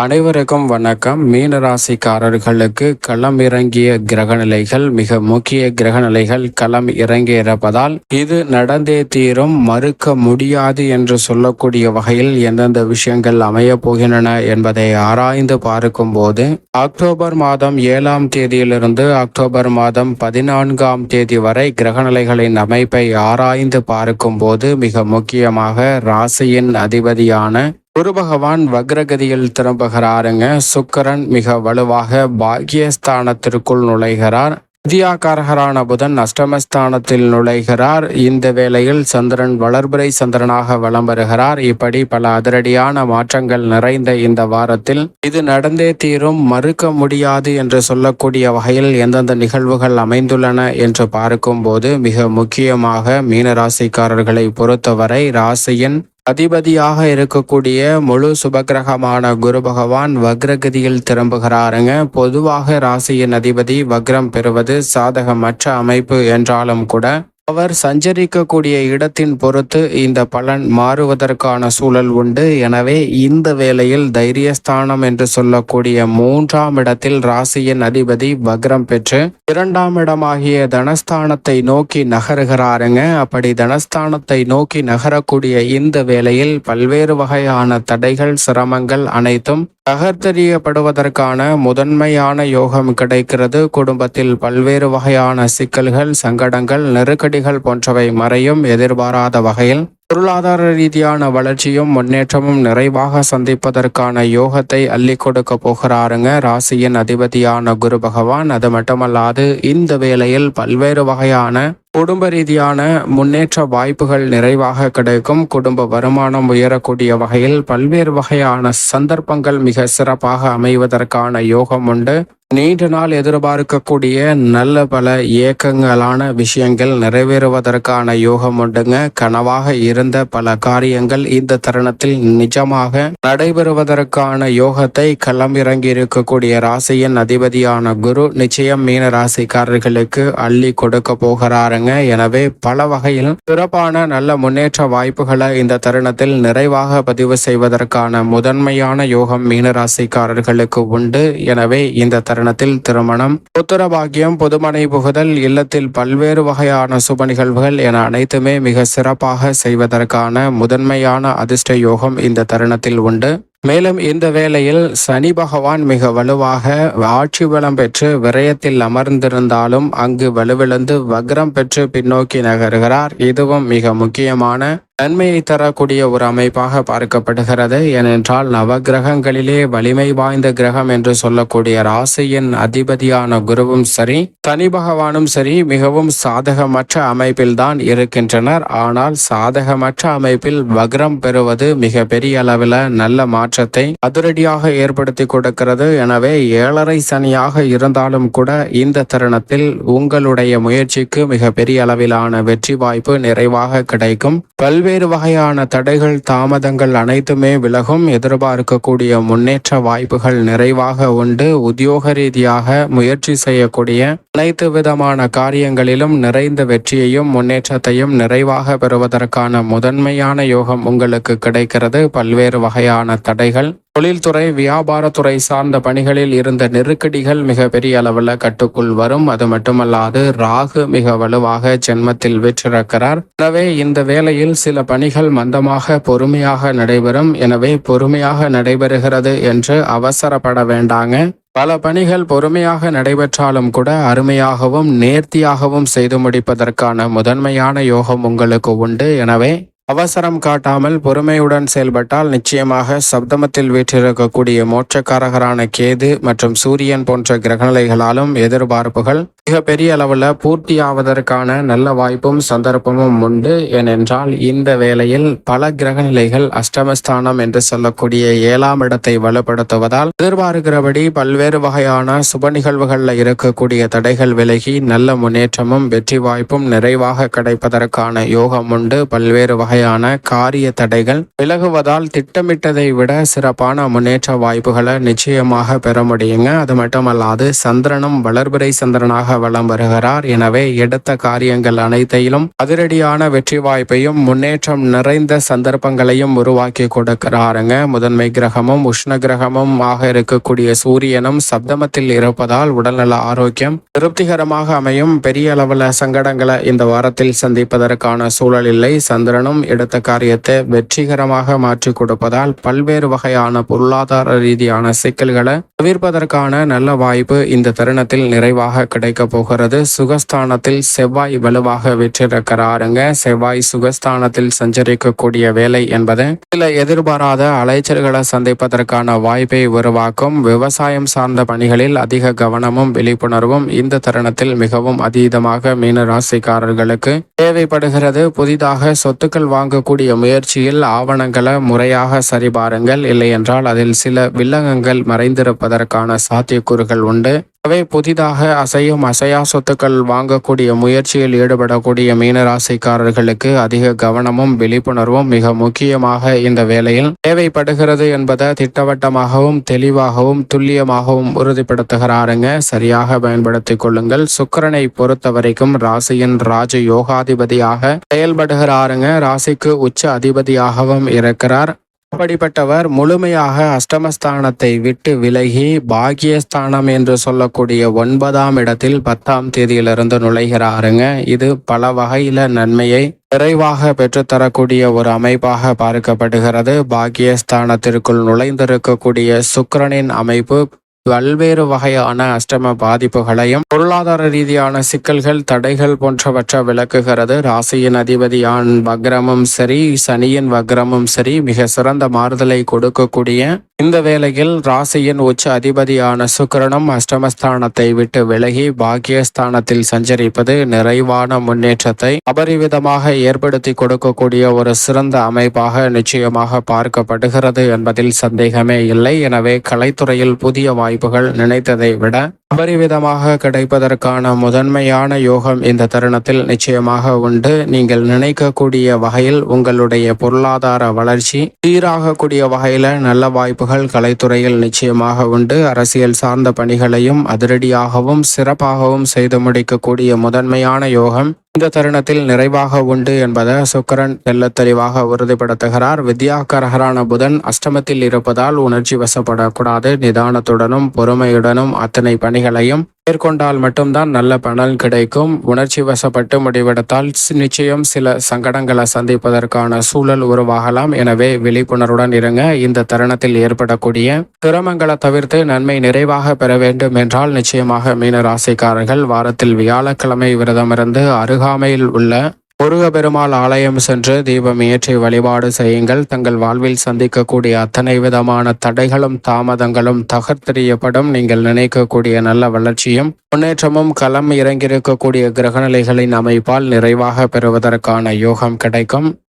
அனைவருக்கும் வணக்கம். மீன ராசிக்காரர்களுக்கு களம் இறங்கிய கிரகநிலைகள், மிக முக்கிய கிரகநிலைகள் களம் இறங்கி இருப்பதால் இது நடந்தே தீரும், மறுக்க முடியாது என்று சொல்லக்கூடிய வகையில் எந்தெந்த விஷயங்கள் அமைய போகின்றன என்பதை ஆராய்ந்து பார்க்கும் போது அக்டோபர் மாதம் 7ஆம் தேதியிலிருந்து அக்டோபர் மாதம் 14ஆம் தேதி வரை கிரகநிலைகளின் அமைப்பை ஆராய்ந்து பார்க்கும் போது மிக முக்கியமாக ராசியின் அதிபதியான குரு பகவான் வக்ரகதியில் திரும்புகிறாருங்க. சுக்கிரன் மிக வலுவாக பாக்கியஸ்தானத்திற்குள் நுழைகிறார். வித்யாகாரகரான புதன் அஷ்டமஸ்தானத்தில் நுழைகிறார். இந்த வேளையில் சந்திரன் வளர்பிறை சந்திரனாக வலம் வருகிறார். இப்படி பல அதிரடியான மாற்றங்கள் நிறைந்த இந்த வாரத்தில் இது நடந்தே தீரும், மறுக்க முடியாது என்று சொல்லக்கூடிய வகையில் எந்தெந்த நிகழ்வுகள் அமைந்துள்ளன என்று பார்க்கும்போது மிக முக்கியமாக மீனராசிக்காரர்களை பொறுத்தவரை ராசியின் அதிபதியாக இருக்கக்கூடிய முழு சுபகிரகமான குரு பகவான் வக்ரகதியில் திரும்புகிறாருங்க. பொதுவாக ராசியின் அதிபதி வக்ரம் பெறுவது சாதகமற்ற அமைப்பு என்றாலும் கூட அவர் சஞ்சரிக்கக்கூடிய இடத்தின் பொறுத்து இந்த பலன் மாறுவதற்கான சூழல் உண்டு. எனவே இந்த வேளையில் தைரியஸ்தானம் என்று சொல்லக்கூடிய 3ஆம் இடத்தில் ராசியின் அதிபதி வக்ரம் பெற்று 2ஆம் இடமாகிய தனஸ்தானத்தை நோக்கி நகருகிறாருங்க. அப்படி தனஸ்தானத்தை நோக்கி நகரக்கூடிய இந்த வேளையில் பல்வேறு வகையான தடைகள், சிரமங்கள் அனைத்தும் தகர்த்தெறியப்படுவதற்கான முதன்மையான யோகம் கிடைக்கிறது. குடும்பத்தில் பல்வேறு வகையான சிக்கல்கள், சங்கடங்கள், நெருக்கடிகள் போன்றவை மறையும். எதிர்பாராத வகையில் பொருளாதார ரீதியான வளர்ச்சியும் முன்னேற்றமும் நிறைவாக சந்திப்பதற்கான யோகத்தை அள்ளி கொடுக்க போகிறாருங்க ராசியின் அதிபதியான குரு பகவான். அது மட்டுமல்லாது இந்த வேளையில் பல்வேறு வகையான குடும்ப ரீதியான முன்னேற்ற வாய்ப்புகள் நிறைவாக கிடைக்கும். குடும்ப வருமானம் உயரக்கூடிய வகையில் பல்வேறு வகையான சந்தர்ப்பங்கள் மிக சிறப்பாக அமைவதற்கான யோகம் உண்டு. நீண்ட நாள் எதிர்பார்க்கக்கூடிய நல்ல பல ஏக்கங்களான விஷயங்கள் நிறைவேறுவதற்கான யோகம் உண்டுங்க. கனவாக இருந்த பல காரியங்கள் இந்த தருணத்தில் நிஜமாக நடைபெறுவதற்கான யோகத்தை களமிறங்கி இருக்கக்கூடிய ராசியின் அதிபதியான குரு நிச்சயம் மீன ராசிக்காரர்களுக்கு அள்ளி கொடுக்க போகிறாருங்க. எனவே பல வகையில் சிறப்பான நல்ல முன்னேற்ற வாய்ப்புகளை இந்த தருணத்தில் நிறைவாக பதிவு செய்வதற்கான முதன்மையான யோகம் மீனராசிக்காரர்களுக்கு உண்டு. எனவே இந்த தருணத்தில் திருமணம், புத்திரபாகியம், புதுமனை புகுதல், இல்லத்தில் பல்வேறு வகையான சுப நிகழ்வுகள் என அனைத்துமே மிக சிறப்பாக செய்வதற்கான முதன்மையான அதிர்ஷ்ட யோகம் இந்த தருணத்தில் உண்டு. மேலும் இந்த வேளையில் சனி பகவான் மிக வலுவாக ஆட்சி பலம் பெற்று விரயத்தில் அமர்ந்திருந்தாலும் அங்கு வலுவிழந்து வக்ரம் பெற்று பின்னோக்கி நகர்கிறார். இதுவும் மிக முக்கியமான நன்மையை தரக்கூடிய ஒரு அமைப்பாக பார்க்கப்படுகிறது. ஏனென்றால் நவகிரகங்களிலே வலிமை வாய்ந்த கிரகம் என்று சொல்லக்கூடிய ராசியின் அதிபதியான குருவும் சரி, சனி பகவானும் சரி மிகவும் சாதகமற்ற அமைப்பில் தான் இருக்கின்றனர். ஆனால் சாதகமற்ற அமைப்பில் வக்ரம் பெறுவது மிக பெரிய அளவில் நல்ல மாற்றத்தை அதிரடியாக ஏற்படுத்தி கொடுக்கிறது. எனவே 7.5 சனியாக இருந்தாலும் கூட இந்த தருணத்தில் உங்களுடைய முயற்சிக்கு மிக பெரிய அளவிலான வெற்றி வாய்ப்பு நிறைவாக கிடைக்கும். பல்வேறு வகையான தடைகள், தாமதங்கள் அனைத்துமே விலகும். எதிர்பார்க்கக்கூடிய முன்னேற்ற வாய்ப்புகள் நிறைவாக உண்டு. உத்தியோக ரீதியாக முயற்சி செய்யக்கூடிய அனைத்து விதமான காரியங்களிலும் நிறைந்த வெற்றியையும் முன்னேற்றத்தையும் நிறைவாக பெறுவதற்கான முதன்மையான யோகம் உங்களுக்கு கிடைக்கிறது. பல்வேறு வகையான தடைகள், தொழில்துறை, வியாபாரத்துறை சார்ந்த பணிகளில் இருந்த நெருக்கடிகள் மிக பெரிய அளவில் கட்டுக்குள் வரும். அது மட்டுமல்லாது ராகு மிக வலுவாக ஜென்மத்தில் வீற்றிருக்கிறார். எனவே இந்த வேளையில் சில பணிகள் மந்தமாக பொறுமையாக நடைபெறும். எனவே பொறுமையாக நடைபெறுகிறது என்று அவசரப்பட வேண்டாங்க. பல பணிகள் பொறுமையாக நடைபெற்றாலும் கூட அருமையாகவும் நேர்த்தியாகவும் செய்து முடிப்பதற்கான முதன்மையான யோகம் உங்களுக்கு உண்டு. எனவே அவசரம் காட்டாமல் பொறுமையுடன் செயல்பட்டால் நிச்சயமாக சப்தமத்தில் வீற்றிருக்கக்கூடிய மோட்சக்காரகரான கேது மற்றும் சூரியன் போன்ற கிரகநிலைகளாலும் எதிர்பார்ப்புகள் மிக பெரிய அளவில் பூர்த்தியாவதற்கான நல்ல வாய்ப்பும் சந்தர்ப்பமும் உண்டு. ஏனென்றால் இந்த வேளையில் பல கிரகநிலைகள் அஷ்டமஸ்தானம் என்று சொல்லக்கூடிய 7ஆம் இடத்தை வலுப்படுத்துவதால் எதிர்பார்க்கிறபடி பல்வேறு வகையான சுப நிகழ்வுகளில் இருக்கக்கூடிய தடைகள் விலகி நல்ல முன்னேற்றமும் வெற்றி வாய்ப்பும் நிறைவாக கிடைப்பதற்கான யோகம் உண்டு. பல்வேறு வகையான காரிய தடைகள் விலகுவதால் திட்டமிட்டதை விட சிறப்பான முன்னேற்ற வாய்ப்புகளை நிச்சயமாக பெற முடியுங்க. அது மட்டுமல்லாது சந்திரனும் வளர்பிறை சந்திரனாக அதிபதியாக வலம் வருகிறார். எனவே எடுத்த காரியங்கள் அனைத்தையிலும் அதிரடியான வெற்றி வாய்ப்பையும் முன்னேற்றம் நிறைந்த சந்தர்ப்பங்களையும் உருவாக்கி கொடுக்கிறாருங்க. முதன்மை கிரகமும் உஷ்ண கிரகமும் ஆக இருக்கக்கூடிய சூரியனும் சப்தமத்தில் இருப்பதால் உடல்நல ஆரோக்கியம் திருப்திகரமாக அமையும். பெரிய அளவில் சங்கடங்களை இந்த வாரத்தில் சந்திப்பதற்கான சூழல் இல்லை. சந்திரனும் எடுத்த காரியத்தை வெற்றிகரமாக மாற்றி கொடுப்பதால் பல்வேறு வகையான பொருளாதார ரீதியான சிக்கல்களை தவிர்ப்பதற்கான நல்ல வாய்ப்பு இந்த தருணத்தில் நிறைவாக கிடைக்க போகிறது. சுகஸ்தானத்தில் செவ்வாய் வலுவாக வீற்றிருக்கிறாருங்க. செவ்வாய் சுகஸ்தானத்தில் சஞ்சரிக்கக்கூடிய வேலை என்பது சில எதிர்பாராத அலைச்சல்களை சந்திப்பதற்கான வாய்ப்பை உருவாக்கும். விவசாயம் சார்ந்த பணிகளில் அதிக கவனமும் விழிப்புணர்வும் இந்த தருணத்தில் மிகவும் அதீதமாக மீன ராசிக்காரர்களுக்கு தேவைப்படுகிறது. புதிதாக சொத்துக்கள் வாங்கக்கூடிய முயற்சியில் ஆவணங்களை முறையாக சரிபாருங்கள். இல்லை என்றால் அதில் சில வில்லங்கங்கள் மறைந்திருப்பதற்கான சாத்தியக்கூறுகள் உண்டு. அவை புதிதாக அசையும் அசையா சொத்துக்கள் வாங்கக்கூடிய முயற்சியில் ஈடுபடக்கூடிய மீனராசிக்காரர்களுக்கு அதிக கவனமும் விழிப்புணர்வும் மிக முக்கியமாக இந்த வேளையில் தேவைப்படுகிறது என்பதை திட்டவட்டமாகவும் தெளிவாகவும் துல்லியமாகவும் உறுதிப்படுத்துகிறாருங்க. சரியாக பயன்படுத்திக் கொள்ளுங்கள். சுக்கிரனை பொறுத்த வரைக்கும் ராசியின் ராஜ யோகாதிபதியாக செயல்படுகிறாருங்க. ராசிக்கு உச்ச அதிபதியாகவும் இருக்கிறார். அப்படிப்பட்டவர் முழுமையாக அஷ்டமஸ்தானத்தை விட்டு விலகி பாக்கியஸ்தானம் என்று சொல்லக்கூடிய 9ஆம் இடத்தில் 10ஆம் தேதியிலிருந்து நுழைகிறாருங்க. இது பல வகையில நன்மையை நிறைவாக பெற்றுத்தரக்கூடிய ஒரு அமைப்பாக பார்க்கப்படுகிறது. பாக்கியஸ்தானத்திற்குள் நுழைந்திருக்கக்கூடிய சுக்கிரனின் அமைப்பு பல்வேறு வகையான அஷ்டம பாதிப்புகளையும் பொருளாதார ரீதியான சிக்கல்கள் தடைகள் போன்றவற்றை விளக்குகிறது. ராசியின் அதிபதியான் வக்ரமும் சரி சனியின் வக்ரமும் சரி மிக சிறந்த மாறுதலை கொடுக்கக்கூடிய இந்த வேளையில் ராசியின் உச்ச அதிபதியான சுக்கிரனும் அஷ்டமஸ்தானத்தை விட்டு விலகி பாக்கியஸ்தானத்தில் சஞ்சரிப்பது நிறைவான முன்னேற்றத்தை அபரிவிதமாக ஏற்படுத்தி கொடுக்கக்கூடிய ஒரு சிறந்த அமைப்பாக நிச்சயமாக பார்க்கப்படுகிறது என்பதில் சந்தேகமே இல்லை. எனவே கலைத்துறையில் புதிய வாய்ப்புகள் நினைத்ததை விட அபரிவிதமாக கிடைப்பதற்கான முதன்மையான யோகம் இந்த தருணத்தில் நிச்சயமாக உண்டு. நீங்கள் நினைக்கக்கூடிய வகையில் உங்களுடைய பொருளாதார வளர்ச்சி சீராகக்கூடிய வகையில நல்ல வாய்ப்புகள் கலைத்துறையில் நிச்சயமாக உண்டு. அரசியல் சார்ந்த பணிகளையும் அதிரடியாகவும் சிறப்பாகவும் செய்து முடிக்கக்கூடிய முதன்மையான யோகம் இந்த தருணத்தில் நிறைவாக உண்டு என்பதை சுக்கிரன் தெள்ளத் தெளிவாக உறுதிப்படுத்துகிறார். வித்யாகரகரான புதன் அஷ்டமத்தில் இருப்பதால் உணர்ச்சி வசப்படக்கூடாது. நிதானத்துடனும் பொறுமையுடனும் அத்தனை பணிகளையும் மேற்கொண்டால் மட்டும்தான் நல்ல பலன் கிடைக்கும். உணர்ச்சி வசப்பட்டு முடிவெடுத்தால் நிச்சயம் சில சங்கடங்களை சந்திப்பதற்கான சூழல் உருவாகலாம். எனவே விழிப்புணர்வுடன் இருங்க. இந்த தருணத்தில் ஏற்படக்கூடிய சிரமங்களை தவிர்த்து நன்மை நிறைவாக பெற வேண்டும் என்றால் நிச்சயமாக மீன ராசிக்காரர்கள் வாரத்தில் வியாழக்கிழமை விரதமிருந்து அருகாமையில் உள்ள முருகப்பெருமாள் ஆலயம் சென்று தீபம் ஏற்றி வழிபாடு செய்யுங்கள். தங்கள் வாழ்வில் சந்திக்கக்கூடிய அத்தனை விதமான தடைகளும் தாமதங்களும் தகர்த்தெறியப்படும். நீங்கள் நினைக்கக்கூடிய நல்ல வளர்ச்சியும் முன்னேற்றமும் களம் இறங்கியிருக்கக்கூடிய கிரகநிலைகளின் அமைப்பால் நிறைவாக பெறுவதற்கான யோகம் கிடைக்கும்.